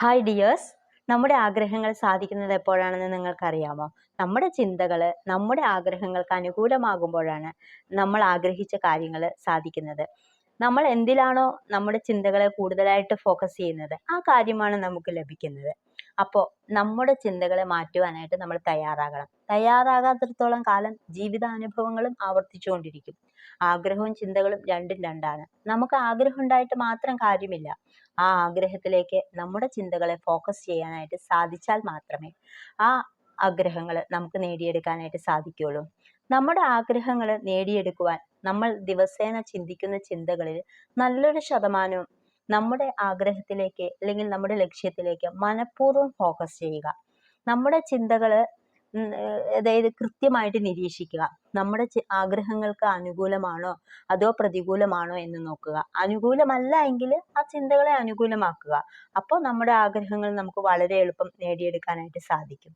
Hi dears. നമ്മുടെ ആഗ്രഹങ്ങൾ സാധിക്കുന്നത് എപ്പോഴാണെന്ന് നിങ്ങൾക്കറിയാമോ? നമ്മുടെ ചിന്തകൾ നമ്മുടെ ആഗ്രഹങ്ങൾക്ക് അനുകൂലമാകുമ്പോഴാണ് നമ്മൾ ആഗ്രഹിച്ച കാര്യങ്ങൾ സാധിക്കുന്നത്. നമ്മൾ എന്തിലാണോ നമ്മുടെ ചിന്തകളെ കൂടുതലായിട്ട് ഫോക്കസ് ചെയ്യുന്നത്, ആ കാര്യമാണ് നമുക്ക് ലഭിക്കുന്നത്. അപ്പോൾ നമ്മുടെ ചിന്തകളെ മാറ്റുവാനായിട്ട് നമ്മൾ തയ്യാറാകണം. തയ്യാറാകാത്തിടത്തോളം കാലം ജീവിതാനുഭവങ്ങളും ആവർത്തിച്ചുകൊണ്ടിരിക്കും. ആഗ്രഹവും ചിന്തകളും രണ്ടും രണ്ടാണ്. നമുക്ക് ആഗ്രഹം ഉണ്ടായിട്ട് മാത്രം കാര്യമില്ല. ആ ആഗ്രഹത്തിലേക്ക് നമ്മുടെ ചിന്തകളെ ഫോക്കസ് ചെയ്യാനായിട്ട് സാധിച്ചാൽ മാത്രമേ ആ ആഗ്രഹങ്ങൾ നമുക്ക് നേടിയെടുക്കാനായിട്ട് സാധിക്കുകയുള്ളൂ. നമ്മുടെ ആഗ്രഹങ്ങൾ നേടിയെടുക്കുവാൻ നമ്മൾ ദിവസേന ചിന്തിക്കുന്ന ചിന്തകളിൽ നല്ലൊരു ശതമാനവും നമ്മുടെ ആഗ്രഹത്തിലേക്ക് അല്ലെങ്കിൽ നമ്മുടെ ലക്ഷ്യത്തിലേക്ക് മനഃപൂർവ്വം ഫോക്കസ് ചെയ്യുക. നമ്മുടെ ചിന്തകൾ അതായത് കൃത്യമായിട്ട് നിരീക്ഷിക്കുക. നമ്മുടെ ആഗ്രഹങ്ങൾക്ക് അനുകൂലമാണോ അതോ പ്രതികൂലമാണോ എന്ന് നോക്കുക. അനുകൂലമല്ല എങ്കിൽ ആ ചിന്തകളെ അനുകൂലമാക്കുക. അപ്പോൾ നമ്മുടെ ആഗ്രഹങ്ങൾ നമുക്ക് വളരെ എളുപ്പം നേടിയെടുക്കാനായിട്ട് സാധിക്കും.